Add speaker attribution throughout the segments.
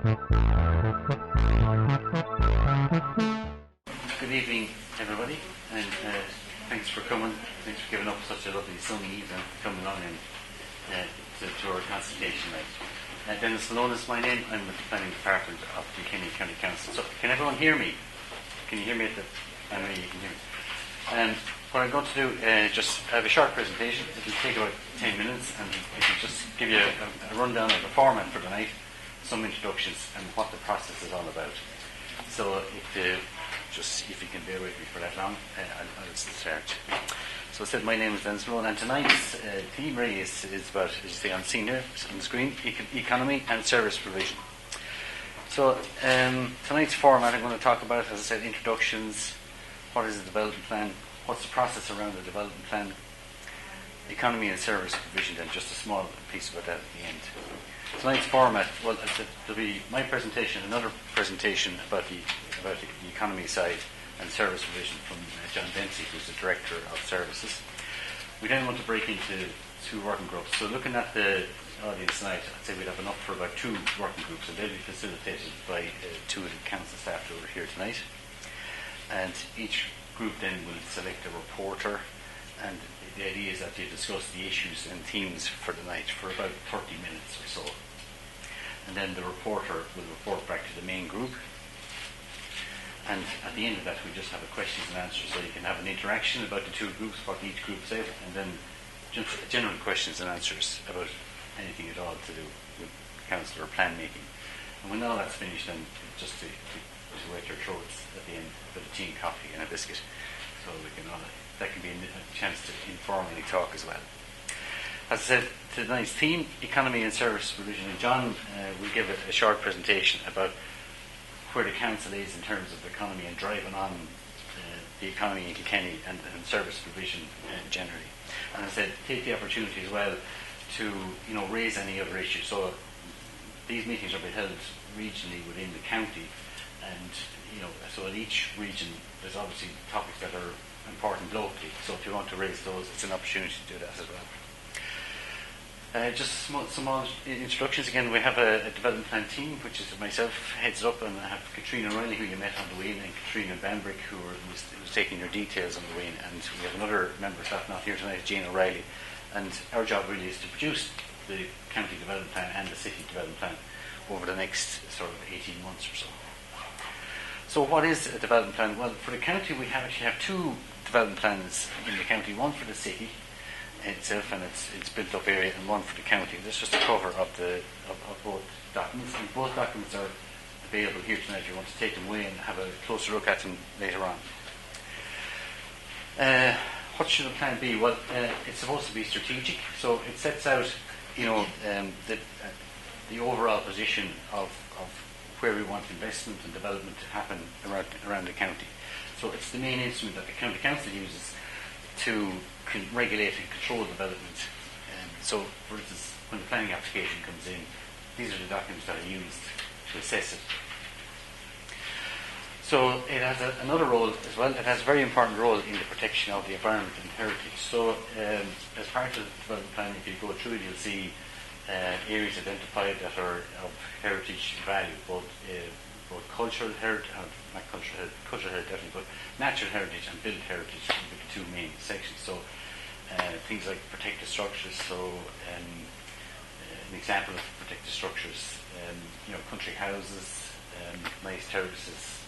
Speaker 1: Good evening, everybody, and thanks for coming. Thanks for giving up such a lovely sunny evening, coming on in to our consultation night. Denis, Malone is my name. I'm with the Planning Department of Kilkenny County Council. So, can everyone hear me? Can you hear me? I know you can hear me. And what I'm going to do, just have a short presentation. It will take about 10 minutes, and it will just give you a rundown of the format for the night, some introductions, and what the process is all about. So, if you can bear with me for that long, I'll start. So I said my name is Denis Malone, and tonight's theme really is about, as you see on the scene here, on the screen, economy and service provision. So tonight's format, I'm going to talk about, as I said, introductions, what is the development plan, what's the process around the development plan, economy and service provision, and just a small piece about that at the end. Tonight's format, well, there'll be my presentation, another presentation about the economy side and service provision from John Dempsey, who's the Director of Services. We then want to break into two working groups. So looking at the audience tonight, I'd say we'd have enough for about two working groups, and they'll be facilitated by two of the council staff who are here tonight. And each group then will select a reporter, and the idea is that you discuss the issues and themes for the night for about 30 minutes or so. And then the reporter will report back to the main group. And at the end of that, we just have a questions and answers, so you can have an interaction about the two groups, what each group said, and then general questions and answers about anything at all to do with council or plan making. And when all that's finished, then just to wet your throats at the end, a bit of tea and coffee and a biscuit, so we can all, that can be a chance to informally talk as well. As I said, tonight's theme, economy and service provision, and John will give a short presentation about where the council is in terms of economy and driving on the economy in Kilkenny and service provision generally. And as I said, take the opportunity as well to raise any other issues. So these meetings are being held regionally within the county, and so in each region there's obviously topics that are important locally. So if you want to raise those, it's an opportunity to do that as well. Just some small introductions. Again, we have a development plan team, which is myself, heads up, and I have Katrina O'Reilly, who you met on the way in, and Katrina Bambrick, who was taking your details on the way in. And we have another member of staff not here tonight, Jane O'Reilly. And our job really is to produce the county development plan and the city development plan over the next sort of 18 months or so. So what is a development plan? Well, for the county, we actually have two development plans in the county, one for the city itself and its built up area, and one for the county. This is just a cover of both documents, and both documents are available here tonight if you want to take them away and have a closer look at them later on. What should the plan be? Well, it's supposed to be strategic, so it sets out the overall position of where we want investment and development to happen around the county. So it's the main instrument that the county council uses to regulate and control development. So, for instance, when the planning application comes in, these are the documents that are used to assess it. So it has another role as well. It has a very important role in the protection of the environment and heritage. So as part of the development plan, if you go through it, you'll see areas identified that are of heritage value, both cultural heritage, not cultural heritage definitely, but natural heritage and built heritage would be the two main sections. So things like protected structures. So an example of protected structures, country houses, nice terraces,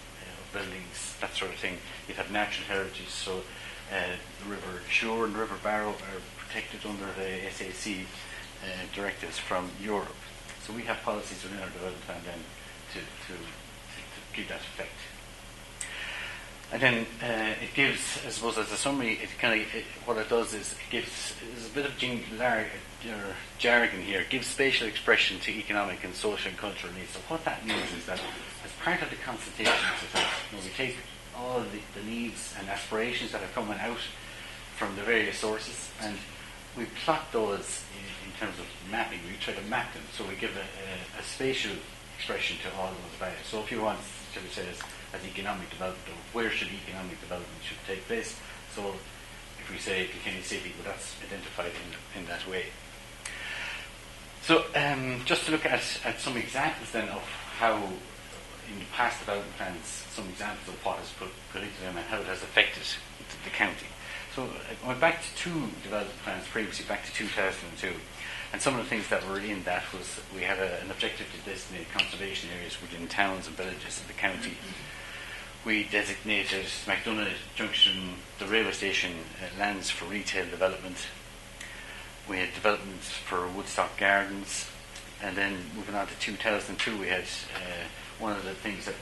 Speaker 1: buildings, that sort of thing. You'd have natural heritage. So the River Suir and River Barrow are protected under the SAC directives from Europe. So we have policies within our development plan then to give that effect. And then it gives, I suppose, as a summary, what it does is it gives, there's a bit of jargon here, it gives spatial expression to economic and social and cultural needs. So what that means is that as part of the consultation process, we take all the needs and aspirations that are coming out from the various sources, and we plot those in terms of mapping. We try to map them, so we give a spatial expression to all of those values. So if you want, shall we say, as economic development, or where should economic development should take place? So if we say Kilkenny City, well, that's identified in that way. So just to look at some examples then of how in the past development plans, some examples of what has put into them and how it has affected the county. So I went back to two development plans previously, back to 2002. And some of the things that were in that was we had an objective to designate conservation areas within towns and villages of the county. We designated McDonagh Junction, the railway station, lands for retail development. We had developments for Woodstock Gardens. And then moving on to 2002, we had one of the things that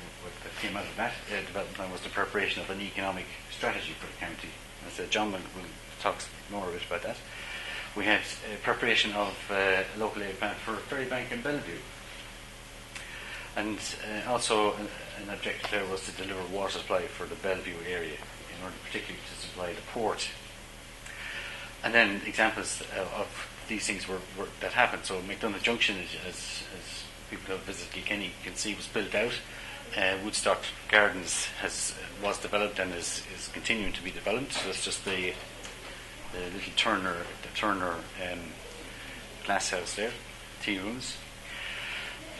Speaker 1: came out of that development plan was the preparation of an economic strategy for the county. As John will talk more a bit about that. We had preparation of a local area plan for Ferrybank and Bellevue. And also an objective there was to deliver water supply for the Bellevue area, in order particularly to supply the port. And then examples of these things that happened. So McDonagh Junction, as people who have visited Kilkenny can see, was built out. Woodstock Gardens was developed and is continuing to be developed. So that's just the little Turner glass house there, tea rooms.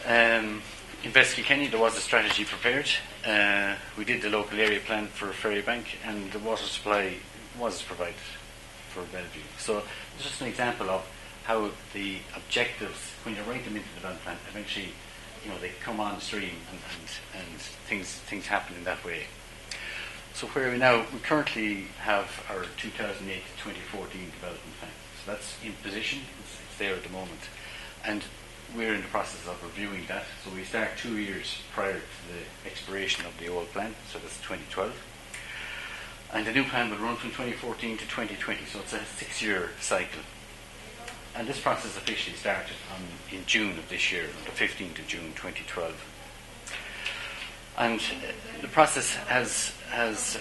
Speaker 1: In West Kilkenny there was a strategy prepared. We did the local area plan for Ferrybank and the water supply was provided for Bellevue. So it's just an example of how the objectives, when you write them into the development plan, eventually they come on stream and things happen in that way. So where we currently have our 2008 to 2014 development plan. So that's in position, it's there at the moment. And we're in the process of reviewing that. So we start 2 years prior to the expiration of the old plan, so that's 2012. And the new plan will run from 2014 to 2020, so it's a 6-year cycle. And this process officially started in June of this year, on the 15th of June 2012. And the process has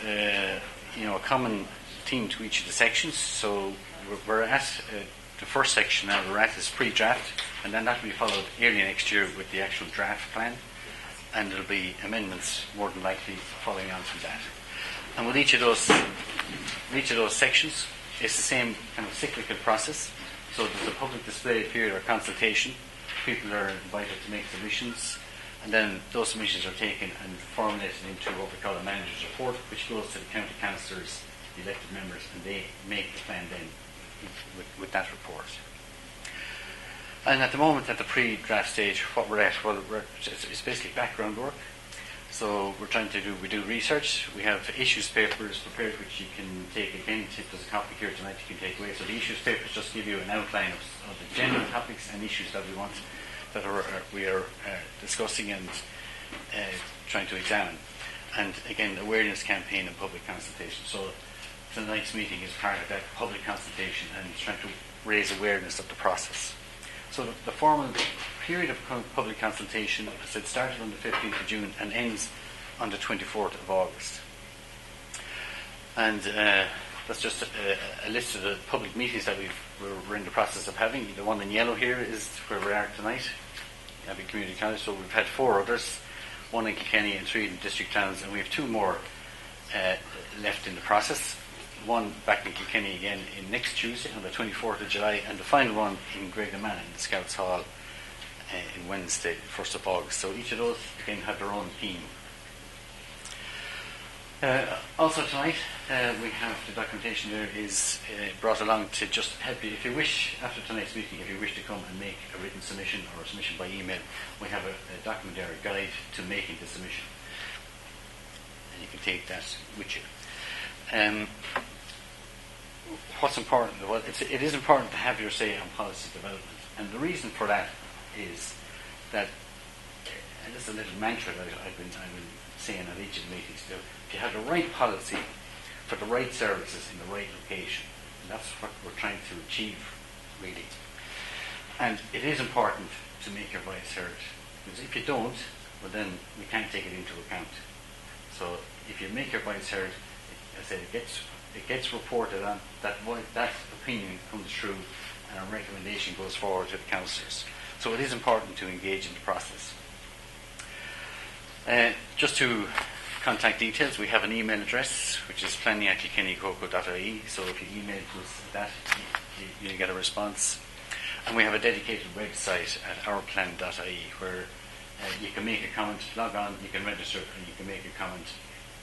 Speaker 1: a common theme to each of the sections. So we're at the first section now. We're at this pre-draft, and then that will be followed early next year with the actual draft plan, and there'll be amendments more than likely following on from that. And with each of those sections, it's the same kind of cyclical process. So there's a public display period or consultation. People are invited to make submissions. And then those submissions are taken and formulated into what we call a manager's report, which goes to the county councillors, the elected members, and they make the plan then with that report. And at the moment, at the pre-draft stage, what we're at, it's basically background work. So we do research. We have issues papers prepared, which you can take again. There's a copy here tonight you can take away. So the issues papers just give you an outline of the general topics and issues that we are discussing and trying to examine. And again, awareness campaign and public consultation. So tonight's meeting is part of that public consultation and trying to raise awareness of the process. So the formal period of public consultation, as it started on the 15th of June and ends on the 24th of August. And that's just a list of the public meetings that we're in the process of having. The one in yellow here is where we are tonight, Abbey Community College. So we've had 4 others, 1 in Kilkenny and 3 in district towns, and we have 2 more left in the process. 1 back in Kilkenny again in next Tuesday on the 24th of July, and the final one in Graigaman in the Scouts Hall in Wednesday, 1st of August. So each of those again have their own theme. Also tonight we have the documentation there is brought along to just help you if you wish, after tonight's meeting, if you wish to come and make a written submission or a submission by email. We have a document there, a guide to making the submission, and you can take that with you. What's important? Well, it is important to have your say on policy development, and the reason for that is that, and this is a little mantra that I've been saying at each of the meetings. If you have the right policy for the right services in the right location, and that's what we're trying to achieve, really. And it is important to make your voice heard, because if you don't, well then we can't take it into account. So if you make your voice heard, I said it gets reported on, that opinion comes through, and a recommendation goes forward to the councillors. So it is important to engage in the process. Just to contact details, we have an email address, which is planning@kilkenny.ie. So if you email us that, you'll get a response. And we have a dedicated website at ourplan.kilkenny.ie where you can make a comment, log on, you can register, and you can make a comment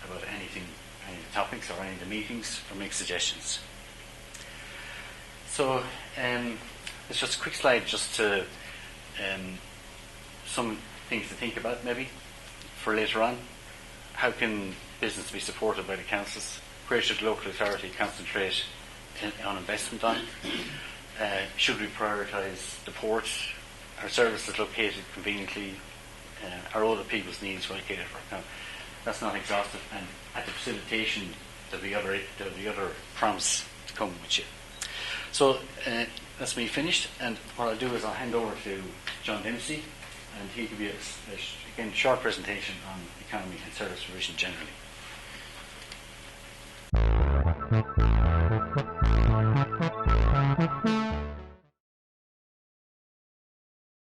Speaker 1: about anything, any of the topics or any of the meetings, or make suggestions. So it's just a quick slide just to some things to think about maybe for later on. How can business be supported by the councils? Where should local authority concentrate on investment on? Should we prioritise the port? Are services located conveniently? Are other people's needs well catered for? Now, that's not exhaustive, and at the facilitation there'll be other prompts to come with you. So that's me finished, and what I'll do is I'll hand over to John Denis, and he'll give you again a short presentation on economy and service provision generally.